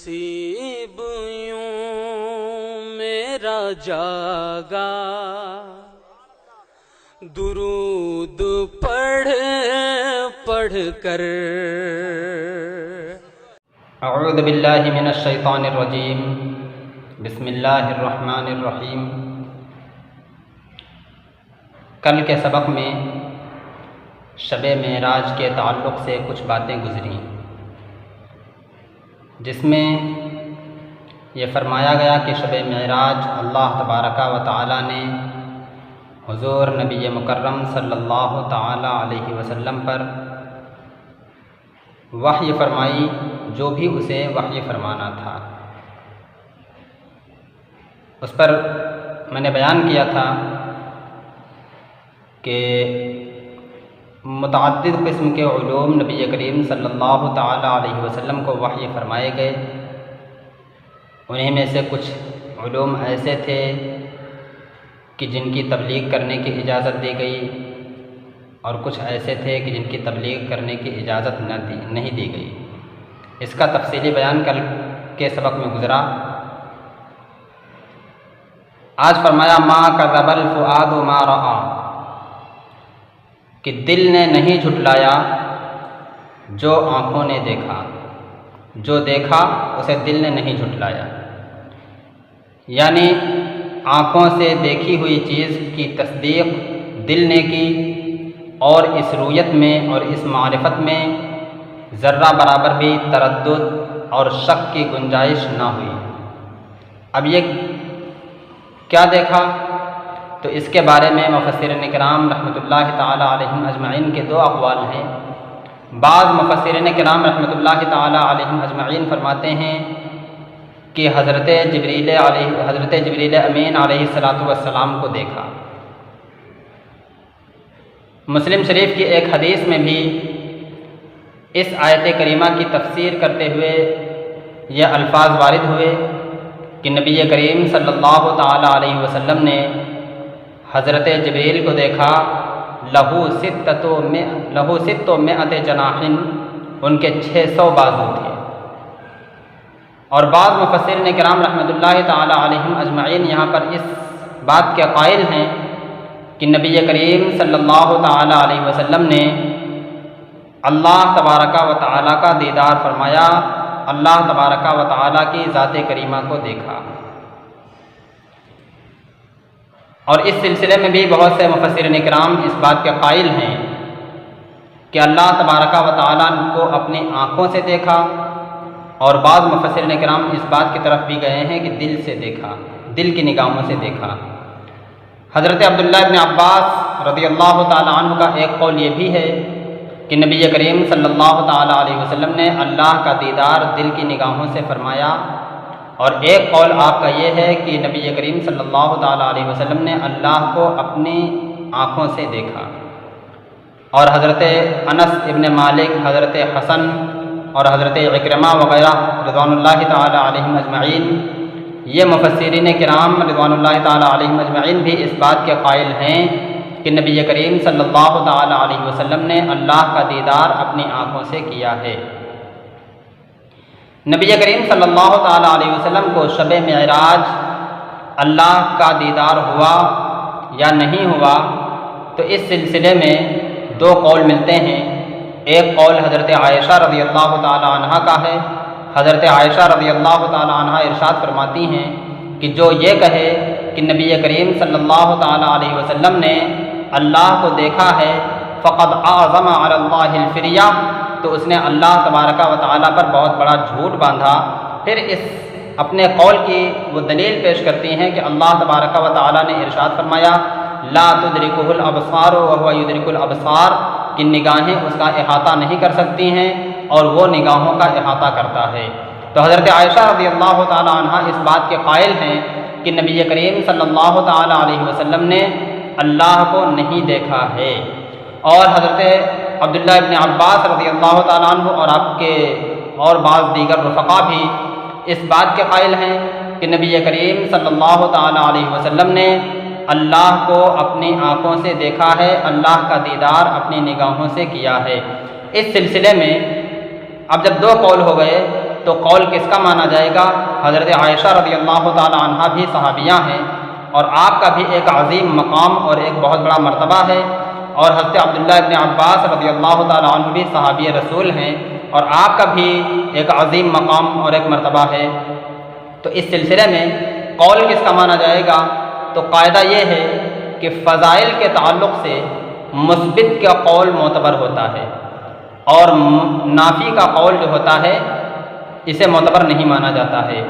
نصیب یوں میرا جاگا، درود پڑھ پڑھ کر۔ اعوذ باللہ من الشیطان الرجیم، بسم اللہ الرحمن الرحیم۔ کل کے سبق میں شب معراج کے تعلق سے کچھ باتیں گزریں، جس میں یہ فرمایا گیا کہ شب معراج اللہ تبارک و تعالی نے حضور نبی مکرم صلی اللہ تعالی علیہ وسلم پر وحی فرمائی، جو بھی اسے وحی فرمانا تھا۔ اس پر میں نے بیان کیا تھا کہ متعدد قسم کے علوم نبی کریم صلی اللہ تعالی علیہ وسلم کو وحی فرمائے گئے۔ انہیں میں سے کچھ علوم ایسے تھے کہ جن کی تبلیغ کرنے کی اجازت دی گئی، اور کچھ ایسے تھے کہ جن کی تبلیغ کرنے کی اجازت نہیں دی گئی۔ اس کا تفصیلی بیان کل کے سبق میں گزرا۔ آج فرمایا ما کذب الفؤاد ما رأى، کہ دل نے نہیں جھٹلایا جو آنکھوں نے دیکھا، جو دیکھا اسے دل نے نہیں جھٹلایا۔ یعنی آنکھوں سے دیکھی ہوئی چیز کی تصدیق دل نے کی، اور اس رویت میں اور اس معرفت میں ذرہ برابر بھی تردد اور شک کی گنجائش نہ ہوئی۔ اب یہ کیا دیکھا؟ تو اس کے بارے میں مفسرین کرام رحمۃ اللہ تعالی علیہم اجمعین کے دو اقوال ہیں۔ بعض مفسرین کرام رحمۃ اللہ تعالی علیہم اجمعین فرماتے ہیں کہ حضرت جبریل امین علیہ السلام کو دیکھا۔ مسلم شریف کی ایک حدیث میں بھی اس آیت کریمہ کی تفسیر کرتے ہوئے یہ الفاظ وارد ہوئے کہ نبی کریم صلی اللہ تعالی علیہ وسلم نے حضرت جبریل کو دیکھا، لہو ست مئۃ جناح، ان کے 600 بازو تھے۔ اور بعض مفسرین کرام رحمۃ اللہ تعالی علیہم اجمعین یہاں پر اس بات کے قائل ہیں کہ نبی کریم صلی اللہ تعالی علیہ وسلم نے اللہ تبارک و تعالی کا دیدار فرمایا، اللہ تبارک و تعالی کی ذات کریمہ کو دیکھا۔ اور اس سلسلے میں بھی بہت سے مفسرین کرام اس بات کے قائل ہیں کہ اللہ تبارک و تعالی کو اپنی آنکھوں سے دیکھا، اور بعض مفسرین کرام اس بات کی طرف بھی گئے ہیں کہ دل سے دیکھا، دل کی نگاہوں سے دیکھا۔ حضرت عبداللہ ابن عباس رضی اللہ تعالی عنہ کا ایک قول یہ بھی ہے کہ نبی کریم صلی اللہ تعالی علیہ وسلم نے اللہ کا دیدار دل کی نگاہوں سے فرمایا، اور ایک قول آپ کا یہ ہے کہ نبی کریم صلی اللہ تعالی علیہ وسلم نے اللہ کو اپنی آنکھوں سے دیکھا۔ اور حضرت انس ابن مالک، حضرت حسن اور حضرت عکرمہ وغیرہ رضوان اللہ تعالی علیہم اجمعین، یہ مفسرین کرام رضوان اللہ تعالی علیہم اجمعین بھی اس بات کے قائل ہیں کہ نبی کریم صلی اللہ تعالی علیہ وسلم نے اللہ کا دیدار اپنی آنکھوں سے کیا ہے۔ نبی کریم صلی اللہ تعالی علیہ وسلم کو شب معراج اللہ کا دیدار ہوا یا نہیں ہوا، تو اس سلسلے میں دو قول ملتے ہیں۔ ایک قول حضرت عائشہ رضی اللہ تعالی عنہ کا ہے۔ حضرت عائشہ رضی اللہ تعالی عنہ ارشاد فرماتی ہیں کہ جو یہ کہے کہ نبی کریم صلی اللہ تعالی علیہ وسلم نے اللہ کو دیکھا ہے، فقد اعظم علی اللہ الفریہ، تو اس نے اللہ تبارک و تعالی پر بہت بڑا جھوٹ باندھا۔ پھر اس اپنے قول کی وہ دلیل پیش کرتی ہیں کہ اللہ تبارک و تعالی نے ارشاد فرمایا، لا تدرکہ الابصار وہو یدرک الابصار، کہ نگاہیں اس کا احاطہ نہیں کر سکتی ہیں اور وہ نگاہوں کا احاطہ کرتا ہے۔ تو حضرت عائشہ رضی اللہ تعالی عنہ اس بات کے قائل ہیں کہ نبی کریم صلی اللہ تعالی علیہ وسلم نے اللہ کو نہیں دیکھا ہے۔ اور حضرت عبداللہ ابن عباس رضی اللہ تعالیٰ عنہ اور آپ کے اور بعض دیگر رفقا بھی اس بات کے قائل ہیں کہ نبی کریم صلی اللہ تعالیٰ علیہ وسلم نے اللہ کو اپنی آنکھوں سے دیکھا ہے، اللہ کا دیدار اپنی نگاہوں سے کیا ہے۔ اس سلسلے میں اب جب دو قول ہو گئے تو قول کس کا مانا جائے گا؟ حضرت عائشہ رضی اللہ تعالی عنہا بھی صحابیہ ہیں اور آپ کا بھی ایک عظیم مقام اور ایک بہت بڑا مرتبہ ہے، اور حضرت عبداللہ ابن عباس رضی اللہ تعالی عنہ بھی صحابی رسول ہیں اور آپ کا بھی ایک عظیم مقام اور ایک مرتبہ ہے۔ تو اس سلسلے میں قول کس کا مانا جائے گا؟ تو قاعدہ یہ ہے کہ فضائل کے تعلق سے مثبت کا قول معتبر ہوتا ہے اور نافی کا قول جو ہوتا ہے اسے معتبر نہیں مانا جاتا ہے۔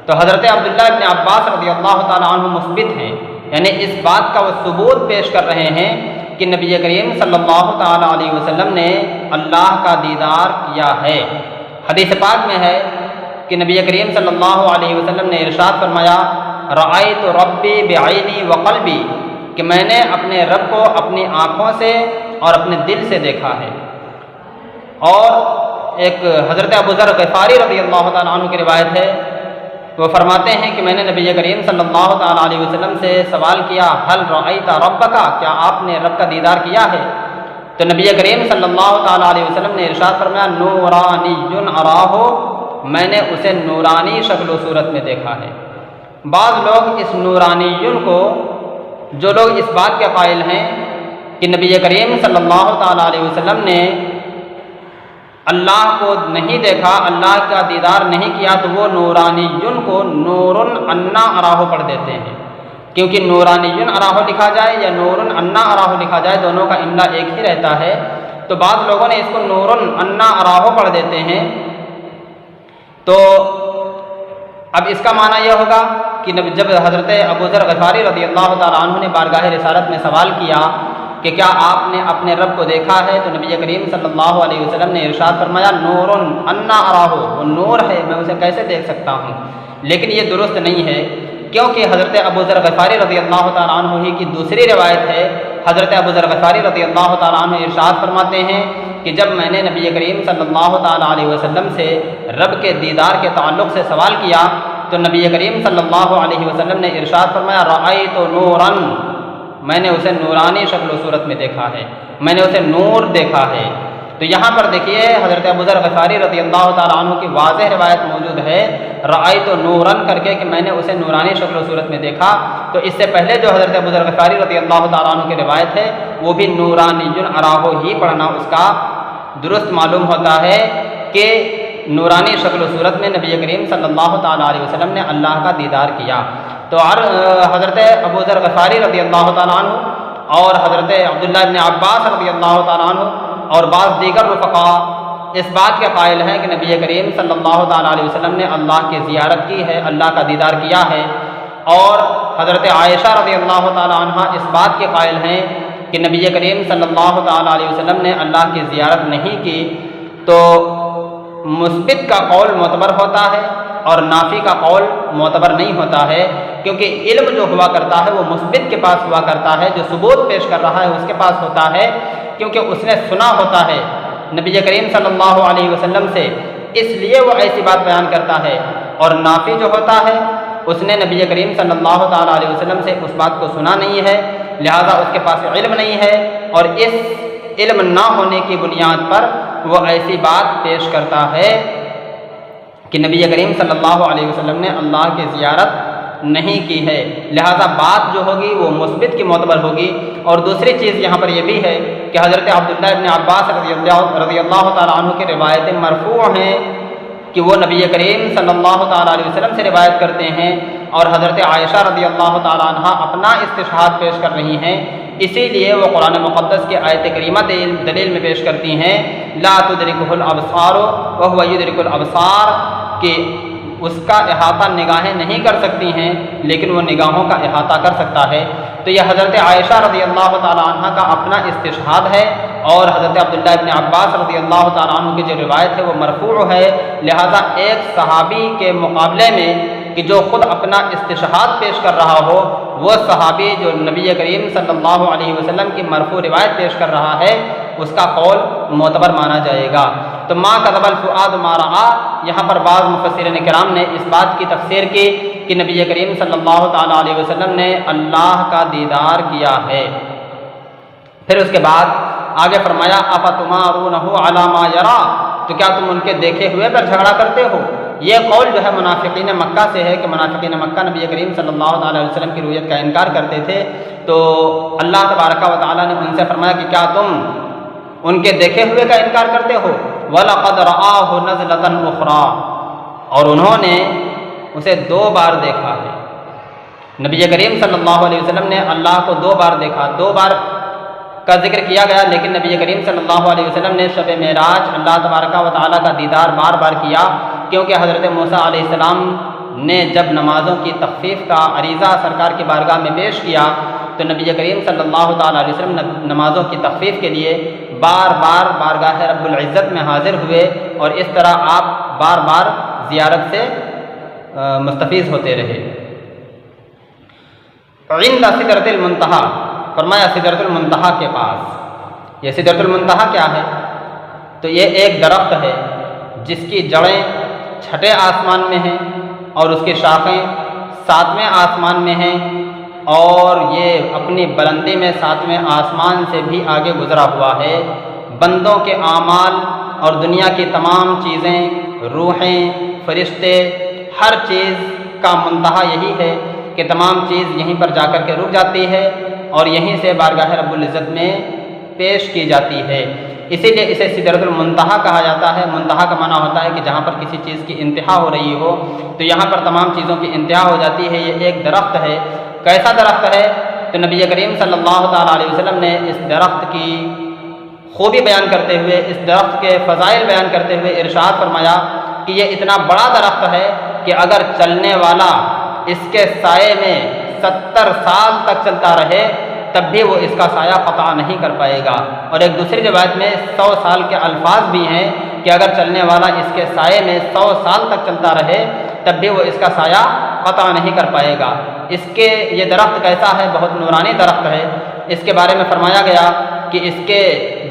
تو حضرت عبداللہ ابن عباس رضی اللہ تعالیٰ عنہ مثبت ہیں، یعنی اس بات کا وہ ثبوت پیش کر رہے ہیں کہ نبی کریم صلی اللہ تعالیٰ علیہ وسلم نے اللہ کا دیدار کیا ہے۔ حدیث پاک میں ہے کہ نبی کریم صلی اللہ علیہ وسلم نے ارشاد فرمایا، رأیت ربی بعینی وقلبی، کہ میں نے اپنے رب کو اپنی آنکھوں سے اور اپنے دل سے دیکھا ہے۔ اور ایک حضرت ابو ذر غفاری رضی اللہ تعالیٰ عنہ کی روایت ہے، وہ فرماتے ہیں کہ میں نے نبی کریم صلی اللہ تعالیٰ علیہ وسلم سے سوال کیا، حل رأیت ربک، کیا آپ نے رب کا دیدار کیا ہے؟ تو نبی کریم صلی اللہ تعالیٰ علیہ وسلم نے ارشاد فرمایا، نورانی اراہ، میں نے اسے نورانی شکل و صورت میں دیکھا ہے۔ بعض لوگ اس نورانی کو، جو لوگ اس بات کے قائل ہیں کہ نبی کریم صلی اللہ تعالیٰ علیہ وسلم نے اللہ کو نہیں دیکھا، اللہ کا دیدار نہیں کیا، تو وہ نورانی کو نور انا اراہ پڑھ دیتے ہیں، کیونکہ نورانی اراہ لکھا جائے یا نور انا اراہ لکھا جائے دونوں کا املا ایک ہی رہتا ہے، تو بعض لوگوں نے اس کو نور انا اراہ پڑھ دیتے ہیں۔ تو اب اس کا معنی یہ ہوگا کہ جب حضرت ابو ذر غفاری رضی اللہ تعالیٰ عنہ نے بارگاہ رسالت میں سوال کیا کہ کیا آپ نے اپنے رب کو دیکھا ہے، تو نبی کریم صلی اللہ علیہ وسلم نے ارشاد فرمایا، نور انا اراہ، وہ نور ہے، میں اسے کیسے دیکھ سکتا ہوں؟ لیکن یہ درست نہیں ہے، کیونکہ حضرت ابو ذر غفاری رضی اللہ تعالیٰ عنہ ہی کی دوسری روایت ہے، حضرت ابو ذر غفاری رضی اللہ تعالیٰ عنہ ارشاد فرماتے ہیں کہ جب میں نے نبی کریم صلی اللہ تعالیٰ علیہ وسلم سے رب کے دیدار کے تعلق سے سوال کیا تو نبی کریم صلی اللہ علیہ وسلم نے ارشاد فرمایا، رأیت نورا، میں نے اسے نورانی شکل و صورت میں دیکھا ہے، میں نے اسے نور دیکھا ہے۔ تو یہاں پر دیکھیے حضرت ابو ذر غفاری رضی اللہ تعالیٰ عنہ کی واضح روایت موجود ہے، رأیت نورا کر کے، کہ میں نے اسے نورانی شکل و صورت میں دیکھا۔ تو اس سے پہلے جو حضرت ابو ذر غفاری رضی اللہ تعالیٰ عنہ کی روایت ہے وہ بھی نورانی اراہ ہی پڑھنا اس کا درست معلوم ہوتا ہے کہ نورانی شکل و صورت میں نبی کریم صلی اللہ تعالیٰ علیہ وسلم نے اللہ کا دیدار کیا۔ تو حضرت ابو ذر غفاری رضی اللہ تعالیٰ عنہ اور حضرت عبداللہ ابن عباس رضی اللہ تعالیٰ عنہ اور بعض دیگر رفقاء اس بات کے قائل ہیں کہ نبی کریم صلی اللہ تعالیٰ علیہ وسلم نے اللہ کی زیارت کی ہے، اللہ کا دیدار کیا ہے، اور حضرت عائشہ رضی اللہ تعالیٰ عنہ اس بات کے قائل ہیں کہ نبی کریم صلی اللہ تعالیٰ علیہ وسلم نے اللہ کی زیارت نہیں کی۔ تو مثبت کا قول معتبر ہوتا ہے اور نافی کا قول معتبر نہیں ہوتا ہے، کیونکہ علم جو ہوا کرتا ہے وہ مثبت کے پاس ہوا کرتا ہے، جو ثبوت پیش کر رہا ہے اس کے پاس ہوتا ہے، کیونکہ اس نے سنا ہوتا ہے نبی کریم صلی اللہ علیہ وسلم سے، اس لیے وہ ایسی بات بیان کرتا ہے۔ اور نافی جو ہوتا ہے اس نے نبی کریم صلی اللہ تعالیٰ علیہ وسلم سے اس بات کو سنا نہیں ہے، لہذا اس کے پاس علم نہیں ہے، اور اس علم نہ ہونے کی بنیاد پر وہ ایسی بات پیش کرتا ہے کہ نبی کریم صلی اللہ علیہ وسلم نے اللہ کی زیارت نہیں کی ہے، لہذا بات جو ہوگی وہ مثبت کی معتبر ہوگی۔ اور دوسری چیز یہاں پر یہ بھی ہے کہ حضرت عبداللہ ابن عباس رضی اللہ تعالیٰ عنہ کی روایتیں مرفوع ہیں کہ وہ نبی کریم صلی اللہ تعالیٰ علیہ وسلم سے روایت کرتے ہیں، اور حضرت عائشہ رضی اللہ تعالیٰ عنہ اپنا استشہاد پیش کر رہی ہیں، اسی لیے وہ قرآن مقدس کے آیت کریمہ دلیل میں پیش کرتی ہیں، لا تدرکہ الابصار وہو یدرک الابصار، کہ اس کا احاطہ نگاہیں نہیں کر سکتی ہیں لیکن وہ نگاہوں کا احاطہ کر سکتا ہے۔ تو یہ حضرت عائشہ رضی اللہ تعالیٰ عنہ کا اپنا استشہاد ہے، اور حضرت عبداللہ ابن عباس رضی اللہ تعالیٰ عنہ کی جو روایت ہے وہ مرفوع ہے، لہذا ایک صحابی کے مقابلے میں کہ جو خود اپنا استشہاد پیش کر رہا ہو، وہ صحابی جو نبی کریم صلی اللہ علیہ وسلم کی مرفوع روایت پیش کر رہا ہے اس کا قول معتبر مانا جائے گا۔ تو ما کذب الفؤاد ما رأى، یہاں پر بعض مفسرین کرام نے اس بات کی تفسیر کی کہ نبی کریم صلی اللہ تعالیٰ علیہ وسلم نے اللہ کا دیدار کیا ہے۔ پھر اس کے بعد آگے فرمایا، افتمارونہ علی ما یری، تو کیا تم ان کے دیکھے ہوئے پر جھگڑا کرتے ہو؟ یہ قول جو ہے منافقین مکہ سے ہے کہ منافقین مکہ نبی کریم صلی اللہ علیہ وسلم کی رؤیت کا انکار کرتے تھے، تو اللہ تبارک و تعالیٰ نے ان سے فرمایا کہ کیا تم ان کے دیکھے ہوئے کا انکار کرتے ہو؟ وَلَقَدْ رَآهُ نَزْلَةً أُخْرَىٰ، اور انہوں نے اسے 2 بار دیکھا ہے۔ نبی کریم صلی اللہ علیہ وسلم نے اللہ کو 2 بار دیکھا، 2 بار کا ذکر کیا گیا، لیکن نبی کریم صلی اللہ علیہ وسلم نے شب معراج اللہ تبارک و تعالیٰ کا دیدار بار بار کیا، کیونکہ حضرت موسیٰ علیہ السلام نے جب نمازوں کی تخفیف کا عریضہ سرکار کی بارگاہ میں پیش کیا تو نبی کریم صلی اللہ تعالیٰ علیہ وسلم نمازوں کی تخفیف کے لیے بار بار بارگاہ رب العزت میں حاضر ہوئے، اور اس طرح آپ بار بار زیارت سے مستفیض ہوتے رہے۔ عند سدرۃ المنتہا، فرمایا سدرۃ المنتہا کے پاس۔ یہ سدرۃ المنتہا کیا ہے؟ تو یہ ایک درخت ہے جس کی جڑیں 6 آسمان میں ہیں اور اس کی شاخیں 7ویں آسمان میں ہیں، اور یہ اپنی بلندی میں 7ویں آسمان سے بھی آگے گزرا ہوا ہے۔ بندوں کے اعمال اور دنیا کی تمام چیزیں، روحیں، فرشتے، ہر چیز کا منتہا یہی ہے کہ تمام چیز یہیں پر جا کر کے رک جاتی ہے اور یہیں سے بارگاہ رب العزت میں پیش کی جاتی ہے۔ اسی لیے اسے سدرۃ المنتہا کہا جاتا ہے۔ منتہا کا معنی ہوتا ہے کہ جہاں پر کسی چیز کی انتہا ہو رہی ہو، تو یہاں پر تمام چیزوں کی انتہا ہو جاتی ہے۔ یہ ایک درخت ہے۔ کیسا درخت ہے؟ تو نبی کریم صلی اللہ تعالیٰ علیہ وسلم نے اس درخت کی خوبی بیان کرتے ہوئے، اس درخت کے فضائل بیان کرتے ہوئے ارشاد فرمایا کہ یہ اتنا بڑا درخت ہے کہ اگر چلنے والا اس کے سائے میں 70 سال تک چلتا رہے تب بھی وہ اس کا سایہ قطع نہیں کر پائے گا۔ اور ایک دوسری روایت میں 100 سال کے الفاظ بھی ہیں کہ اگر چلنے والا اس کے سائے میں 100 سال تک چلتا رہے تب بھی وہ اس کا سایہ قطع نہیں کر پائے گا۔ اس کے یہ درخت کیسا ہے؟ بہت نورانی درخت ہے۔ اس کے بارے میں فرمایا گیا کہ اس کے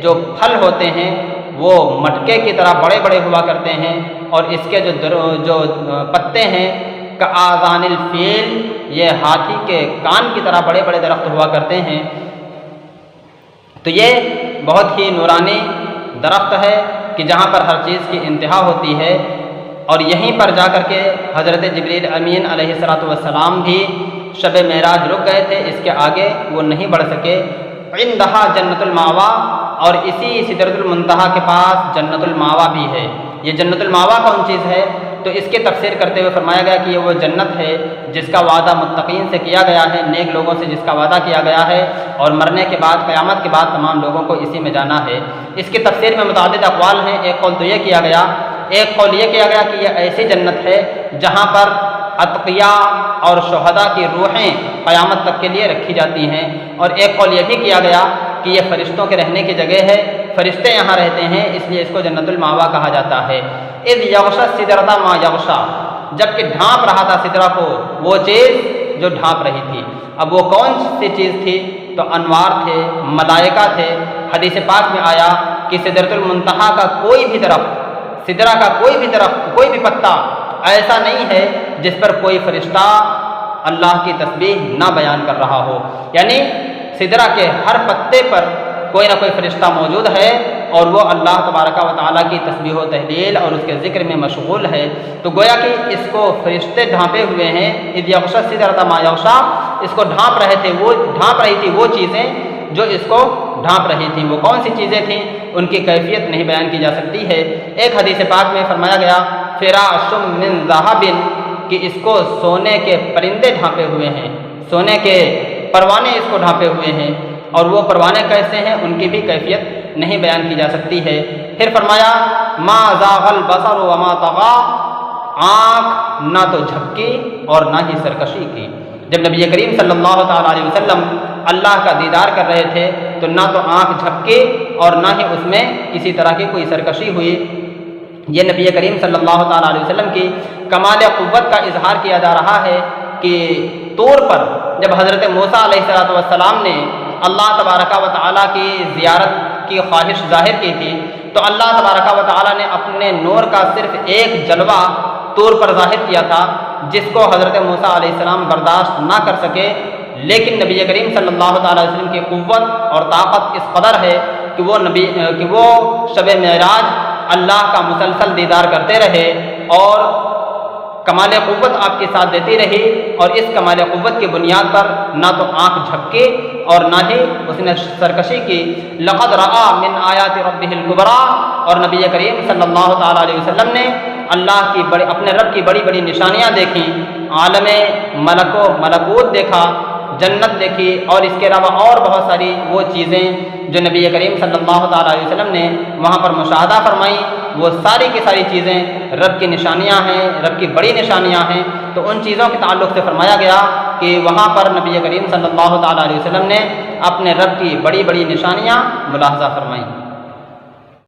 جو پھل ہوتے ہیں وہ مٹکے کی طرح بڑے بڑے ہوا کرتے ہیں، اور اس کے جو پتے ہیں کآذان الفیل، یہ ہاتھی کے کان کی طرح بڑے بڑے درخت ہوا کرتے ہیں۔ تو یہ بہت ہی نورانی درخت ہے کہ جہاں پر ہر چیز کی انتہا ہوتی ہے، اور یہیں پر جا کر کے حضرت جبریل امین علیہ السلام بھی شب معراج رک گئے تھے، اس کے آگے وہ نہیں بڑھ سکے۔ عندہا جنت الماوا، اور اسی سدرۃ المنتہا کے پاس جنت الماوا بھی ہے۔ یہ جنت الماوا کون چیز ہے؟ تو اس کی تفسیر کرتے ہوئے فرمایا گیا کہ یہ وہ جنت ہے جس کا وعدہ متقین سے کیا گیا ہے، نیک لوگوں سے جس کا وعدہ کیا گیا ہے، اور مرنے کے بعد قیامت کے بعد تمام لوگوں کو اسی میں جانا ہے۔ اس کی تفسیر میں متعدد اقوال ہیں۔ ایک قول تو یہ کیا گیا، ایک قول یہ کیا گیا کہ یہ ایسی جنت ہے جہاں پر اتقیاء اور شہداء کی روحیں قیامت تک کے لیے رکھی جاتی ہیں، اور ایک قول یہ بھی کیا گیا کہ یہ فرشتوں کے رہنے کی جگہ ہے، فرشتے یہاں رہتے ہیں، اس لیے اس کو جنت الماوا کہا جاتا ہے۔ اذ یغشی السدرۃ ما یغشی، جب کہ ڈھانپ رہا تھا سدرہ کو وہ چیز جو ڈھانپ رہی تھی۔ اب وہ کون سی چیز تھی؟ تو انوار تھے، ملائکہ تھے۔ حدیث پاک میں آیا کہ سدرۃ المنتہا کا کوئی بھی درخت، سدرہ کا کوئی بھی درخت، کوئی بھی پتا ایسا نہیں ہے جس پر کوئی فرشتہ اللہ کی تسبیح نہ بیان کر رہا ہو، یعنی سدرہ کے ہر پتے پر کوئی نہ کوئی فرشتہ موجود ہے اور وہ اللہ تبارک و تعالیٰ کی تسبیح و تہلیل اور اس کے ذکر میں مشغول ہے۔ تو گویا کہ اس کو فرشتے ڈھانپے ہوئے ہیں۔ اذ یغشی السدرۃ ما یغشی، اس کو ڈھانپ رہی تھی وہ چیزیں جو اس کو ڈھانپ رہی تھیں۔ وہ کون سی چیزیں تھیں؟ ان کی کیفیت نہیں بیان کی جا سکتی ہے۔ ایک حدیث پاک میں فرمایا گیا فراش من ذہب، کہ اس کو سونے کے پرندے ڈھانپے ہوئے ہیں، سونے کے پروانے اس کو ڈھانپے ہوئے ہیں، اور وہ پروانے کیسے ہیں ان کی بھی کیفیت نہیں بیان کی جا سکتی ہے۔ پھر فرمایا ما زاغ البصر وما طغى، آنکھ نہ تو جھپکی اور نہ ہی سرکشی کی۔ جب نبی کریم صلی اللہ تعالیٰ علیہ وسلم اللہ کا دیدار کر رہے تھے تو نہ تو آنکھ جھپکی اور نہ ہی اس میں کسی طرح کی کوئی سرکشی ہوئی۔ یہ نبی کریم صلی اللہ تعالیٰ علیہ وسلم کی کمال قوت کا اظہار کیا جا رہا ہے کہ طور پر جب حضرت موسیٰ علیہ السلام نے اللہ تبارک و تعالیٰ کی زیارت کی خواہش ظاہر کی تھی تو اللہ تبارک و تعالیٰ نے اپنے نور کا صرف ایک جلوہ طور پر ظاہر کیا تھا، جس کو حضرت موسیٰ علیہ السلام برداشت نہ کر سکے، لیکن نبی کریم صلی اللہ تعالیٰ علیہ وسلم کی قوت اور طاقت اس قدر ہے کہ وہ شب معراج اللہ کا مسلسل دیدار کرتے رہے اور کمال قوت آپ کے ساتھ دیتی رہی، اور اس کمال قوت کی بنیاد پر نہ تو آنکھ جھپکے اور نہ ہی اس نے سرکشی کی۔ لقد رأى من آیات ربہ الکبریٰ، اور نبی کریم صلی اللہ تعالیٰ علیہ وسلم نے اللہ کی اپنے رب کی بڑی بڑی نشانیاں دیکھیں، عالم ملکوت دیکھا، جنت دیکھی، اور اس کے علاوہ اور بہت ساری وہ چیزیں جو نبی کریم صلی اللہ تعالیٰ علیہ وسلم نے وہاں پر مشاہدہ فرمائیں، وہ ساری کی ساری چیزیں رب کی نشانیاں ہیں، رب کی بڑی نشانیاں ہیں۔ تو ان چیزوں کے تعلق سے فرمایا گیا کہ وہاں پر نبی کریم صلی اللہ تعالیٰ علیہ وسلم نے اپنے رب کی بڑی بڑی نشانیاں ملاحظہ فرمائیں۔